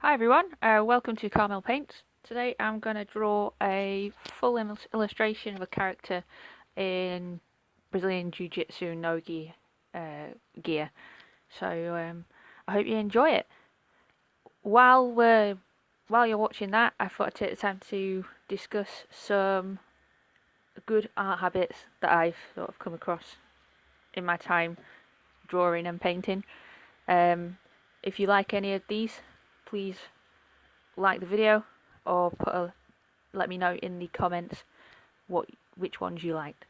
Hi everyone, welcome to Carmel Paints. Today I'm going to draw a full illustration of a character in Brazilian Jiu-Jitsu no-gi gear. So I hope you enjoy it. While you're watching that, I thought I'd take the time to discuss some good art habits that I've sort of come across in my time drawing and painting. If you like any of these, please like the video or let me know in the comments which ones you liked.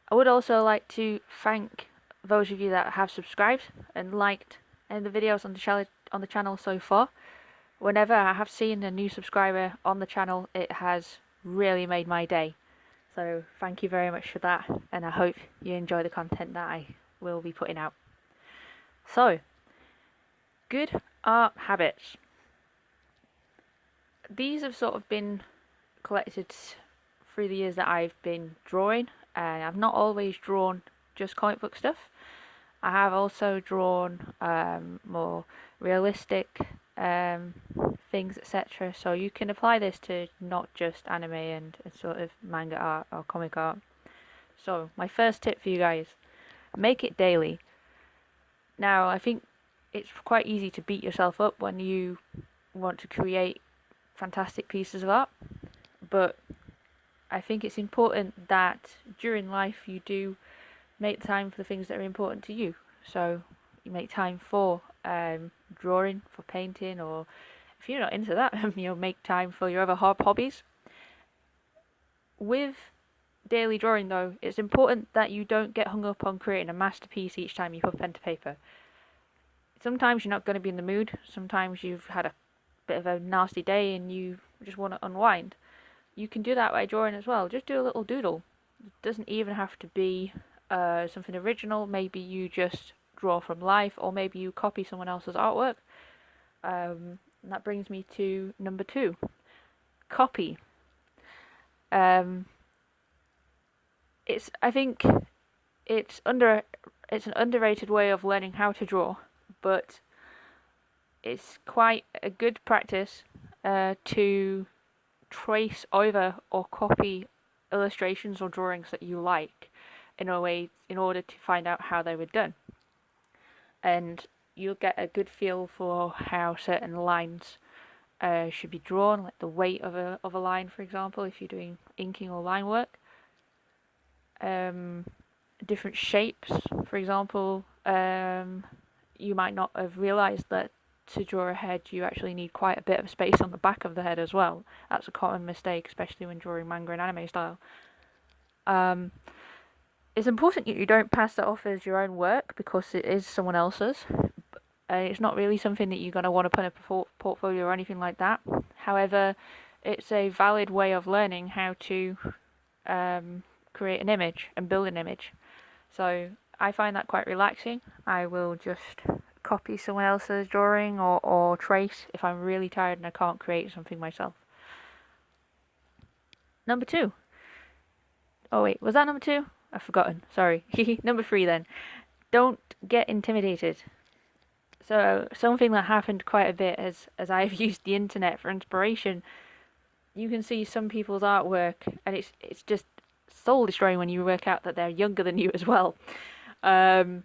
I would also like to thank those of you that have subscribed and liked any of the videos on the channel so far. Whenever I have seen a new subscriber on the channel, it has really made my day. So thank you very much for that, and I hope you enjoy the content that I will be putting out. So, good art habits. These have sort of been collected through the years that I've been drawing, and I've not always drawn just comic book stuff. I have also drawn more realistic things, etc. So you can apply this to not just anime and sort of manga art or comic art. So my first tip for you guys, make it daily. Now I think it's quite easy to beat yourself up when you want to create fantastic pieces of art, but I think it's important that during life you do make time for the things that are important to you. So you make time for drawing, for painting, or if you're not into that, make time for your other hobbies. With daily drawing though, it's important that you don't get hung up on creating a masterpiece each time you put pen to paper. Sometimes you're not going to be in the mood, sometimes you've had a bit of a nasty day and you just want to unwind. You can do that by drawing as well. Just do a little doodle. It doesn't even have to be something original. Maybe you just draw from life, or maybe you copy someone else's artwork. And that brings me to number 2. Copy. I think it's an underrated way of learning how to draw, but it's quite a good practice to trace over or copy illustrations or drawings that you like in order to find out how they were done, and you'll get a good feel for how certain lines should be drawn, like the weight of a line, for example, if you're doing inking or line work. Different shapes, for example, you might not have realized that to draw a head you actually need quite a bit of space on the back of the head as well. That's a common mistake, especially when drawing manga and anime style. It's important that you don't pass that off as your own work, because it is someone else's. It's not really something that you're going to want to put in a portfolio or anything like that. However, it's a valid way of learning how to create an image and build an image. So I find that quite relaxing. I will just copy someone else's drawing or trace if I'm really tired and I can't create something myself. Number 2. Oh wait, was that number 2? I've forgotten, sorry. Number 3 then. Don't get intimidated. So something that happened quite a bit as I've used the internet for inspiration, you can see some people's artwork and it's just soul destroying when you work out that they're younger than you as well. And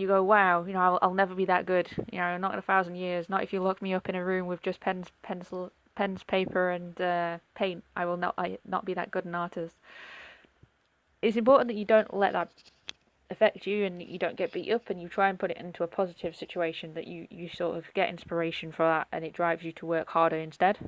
you go, wow, I'll never be that good. Not in 1,000 years. Not if you lock me up in a room with just pens, paper, and paint. I will not be that good an artist. It's important that you don't let that affect you, and you don't get beat up, and you try and put it into a positive situation, that you sort of get inspiration for that, and it drives you to work harder instead.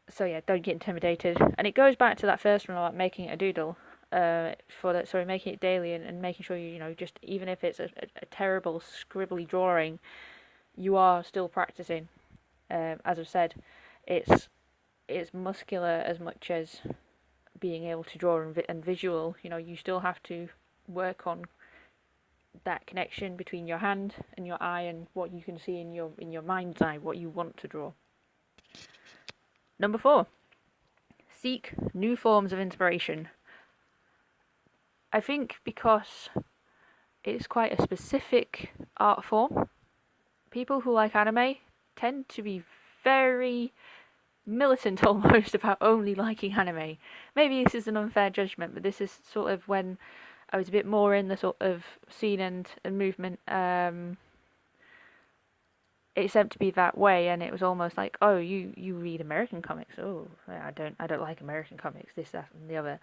So yeah, don't get intimidated. And it goes back to that first one about making a doodle. Making it daily and making sure you just, even if it's a terrible scribbly drawing, you are still practicing. As I've said, it's muscular as much as being able to draw and visual. You still have to work on that connection between your hand and your eye and what you can see in your mind's eye, what you want to draw. Number 4, seek new forms of inspiration. I think because it's quite a specific art form. People who like anime tend to be very militant almost about only liking anime. Maybe this is an unfair judgment, but this is sort of when I was a bit more in the sort of scene and movement. It seemed to be that way, and it was almost like, oh, you read American comics. Oh, I don't like American comics. This, that, and the other.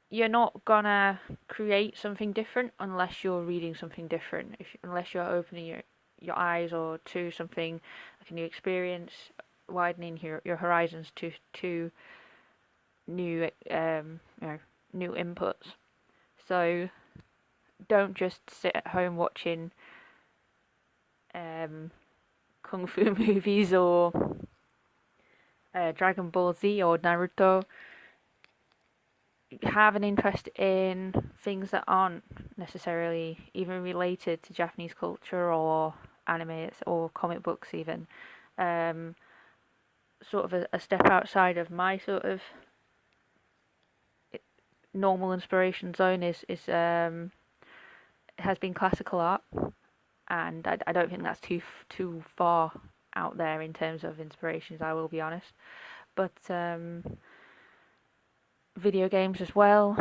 You're not gonna create something different unless you're reading something different. Unless you're opening your eyes or to something like a new experience, widening your horizons to new new inputs. So don't just sit at home watching kung fu movies or Dragon Ball Z or Naruto. Have an interest in things that aren't necessarily even related to Japanese culture or anime or comic books even. Sort of a step outside of my sort of normal inspiration zone is has been classical art, and I don't think that's too far out there in terms of inspirations, I will be honest. But video games as well.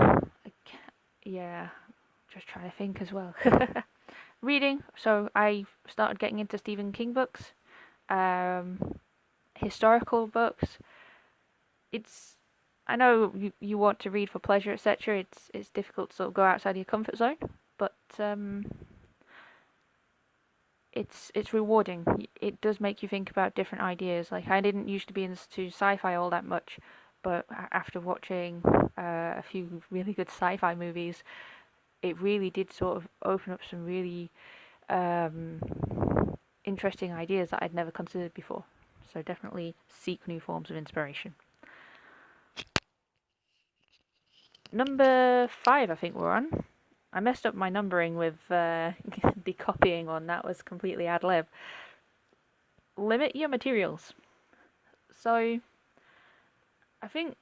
Yeah, just trying to think as well. Reading. So I started getting into Stephen King books, historical books. I know you want to read for pleasure, etc. It's difficult to sort of go outside your comfort zone, but it's rewarding. It does make you think about different ideas. Like, I didn't used to be into sci-fi all that much, but after watching a few really good sci-fi movies, it really did sort of open up some really interesting ideas that I'd never considered before. So definitely seek new forms of inspiration. Number 5, I think we're on. I messed up my numbering with the copying one. That was completely ad lib. Limit your materials. So I think,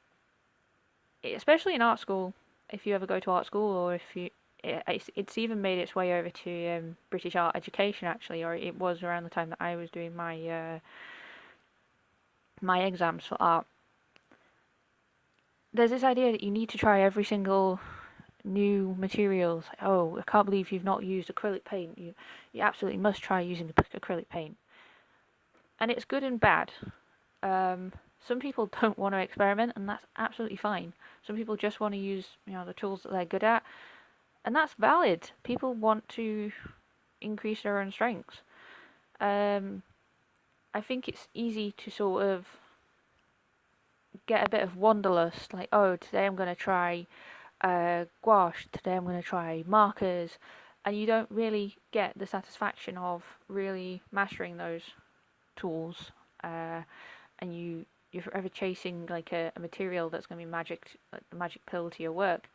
especially in art school, if you ever go to art school, or if you, it's even made its way over to British art education actually, or it was around the time that I was doing my my exams for art. There's this idea that you need to try every single new materials. Oh, I can't believe you've not used acrylic paint. You absolutely must try using acrylic paint. And it's good and bad. Some people don't want to experiment, and that's absolutely fine. Some people just want to use, the tools that they're good at, and that's valid. People want to increase their own strengths. I think it's easy to sort of get a bit of wanderlust, like, oh, today I'm going to try gouache, today I'm going to try markers, and you don't really get the satisfaction of really mastering those tools, and you're forever chasing like a material that's going to be like the magic pill to your work.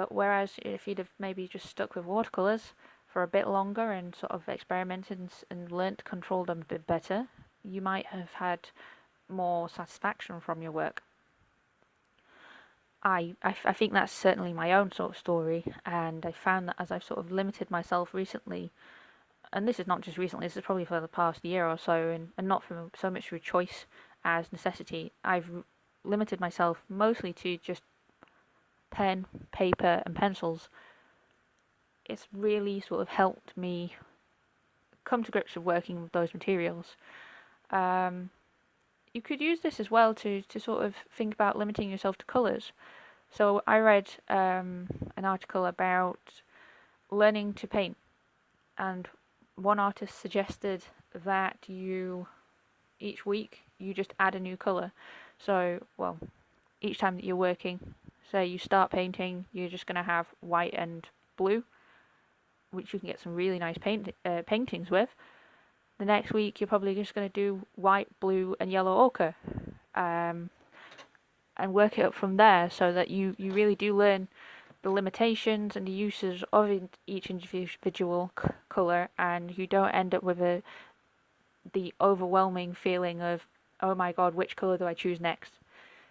Whereas if you'd have maybe just stuck with watercolours for a bit longer and sort of experimented and learnt to control them a bit better, you might have had more satisfaction from your work. I think that's certainly my own sort of story, and I found that as I've sort of limited myself recently, and this is not just recently, this is probably for the past year or so, and not from so much through choice as necessity, I've limited myself mostly to just pen, paper, and pencils. It's really sort of helped me come to grips with working with those materials. You could use this as well to sort of think about limiting yourself to colours. So I read an article about learning to paint, and one artist suggested that each week you just add a new colour. So, well, each time that you're working, say you start painting, you're just going to have white and blue, which you can get some really nice paintings with. The next week you're probably just going to do white, blue and yellow ochre, and work it up from there, so that you really do learn the limitations and the uses of each individual colour, and you don't end up with the overwhelming feeling of, oh my god, which colour do I choose next?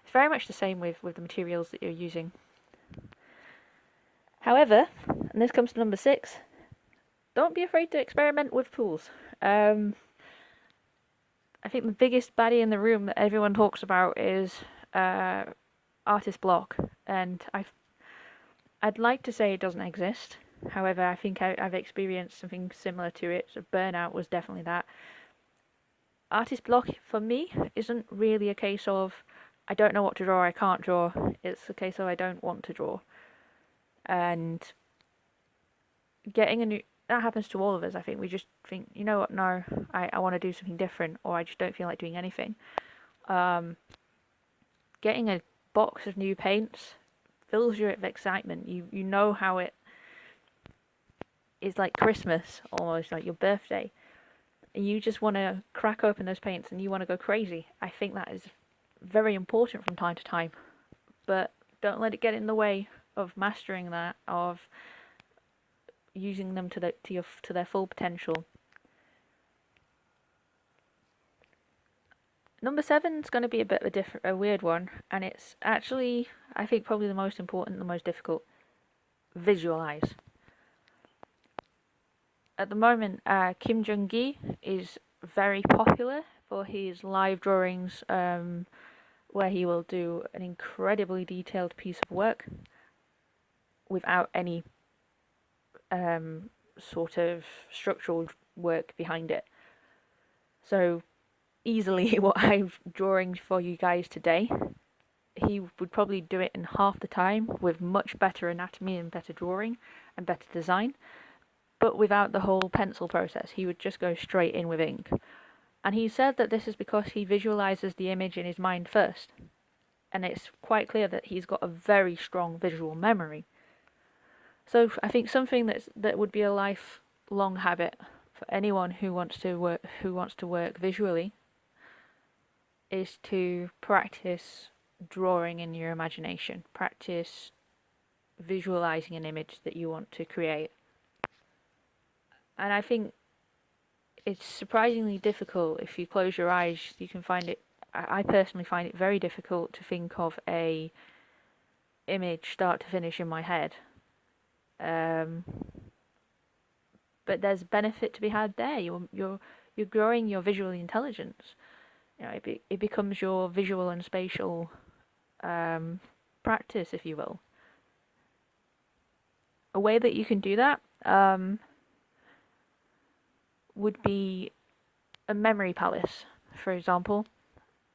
It's very much the same with the materials that you're using. However, and this comes to number 6, don't be afraid to experiment with tools. I think the biggest baddie in the room that everyone talks about is artist block, and I'd like to say it doesn't exist. However, I think I've experienced something similar to it. So burnout was definitely that. Artist block for me isn't really a case of I don't know what to draw, I can't draw. It's a case of I don't want to draw. And getting a new... That happens to all of us, I think. We just think, you know what, no, I want to do something different, or I just don't feel like doing anything. Getting a box of new paints fills you with excitement. You know how it is like Christmas, almost like your birthday. And you just want to crack open those paints and you want to go crazy. I think that is very important from time to time. But don't let it get in the way of mastering that, of using them to their full potential. Number 7 is going to be a bit of a weird one, and it's actually, I think, probably the most important, the most difficult. Visualize. At the moment, Kim Jung-gi is very popular for his live drawings, where he will do an incredibly detailed piece of work without any sort of structural work behind it. So easily what I'm drawing for you guys today, he would probably do it in half the time with much better anatomy and better drawing and better design, but without the whole pencil process. He would just go straight in with ink. And he said that this is because he visualizes the image in his mind first. And it's quite clear that he's got a very strong visual memory. So I think something that would be a lifelong habit for anyone who wants to work visually is to practice drawing in your imagination. Practice visualizing an image that you want to create. And I think it's surprisingly difficult. If you close your eyes, you can find it. I personally find it very difficult to think of a image start to finish in my head. But there's benefit to be had there. You're growing your visual intelligence. You know, it becomes your visual and spatial practice, if you will. A way that you can do that would be a memory palace, for example.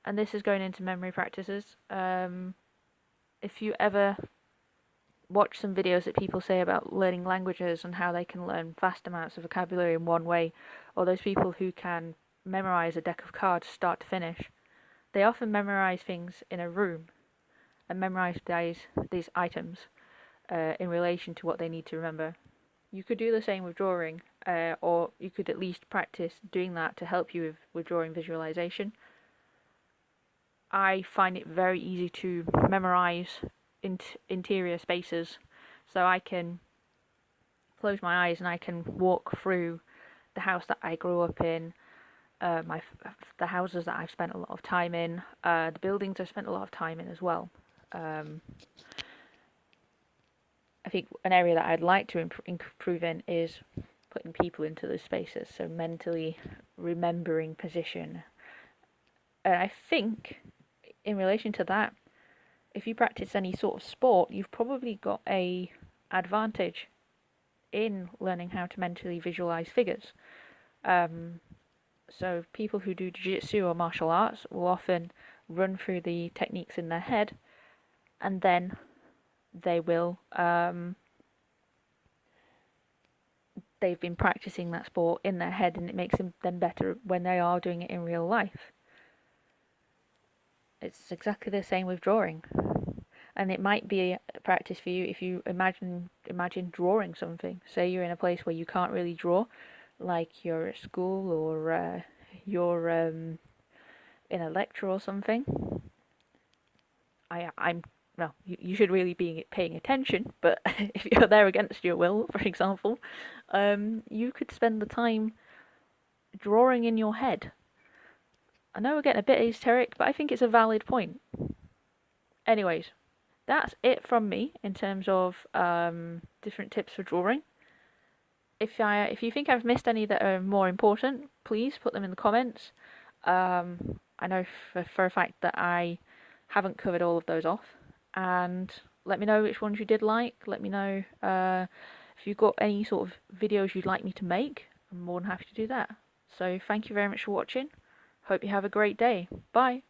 And this is going into memory practices. If you ever watch some videos that people say about learning languages and how they can learn vast amounts of vocabulary in one way, or those people who can memorize a deck of cards start to finish, they often memorize things in a room and memorize these items in relation to what they need to remember. You could do the same with drawing, or you could at least practice doing that to help you with drawing visualization. I find it very easy to memorize interior spaces, so I can close my eyes and I can walk through the house that I grew up in, the houses that I've spent a lot of time in, the buildings I've spent a lot of time in as well. I think an area that I'd like to improve in is putting people into those spaces, so mentally remembering position. And I think in relation to that, if you practice any sort of sport, you've probably got a advantage in learning how to mentally visualize figures. So people who do jiu-jitsu or martial arts will often run through the techniques in their head, and then they will they've been practicing that sport in their head, and it makes them better when they are doing it in real life. It's exactly the same with drawing, and it might be a practice for you if you imagine drawing something. Say you're in a place where you can't really draw, like you're at school or you're in a lecture or something. Well, you should really be paying attention, but if you're there against your will, for example, you could spend the time drawing in your head. I know we're getting a bit esoteric, but I think it's a valid point. Anyways, that's it from me in terms of different tips for drawing. If you think I've missed any that are more important, please put them in the comments. I know for a fact that I haven't covered all of those off, and let me know which ones you did like. Let me know if you've got any sort of videos you'd like me to make. I'm more than happy to do that. So thank you very much for watching. Hope you have a great day. Bye.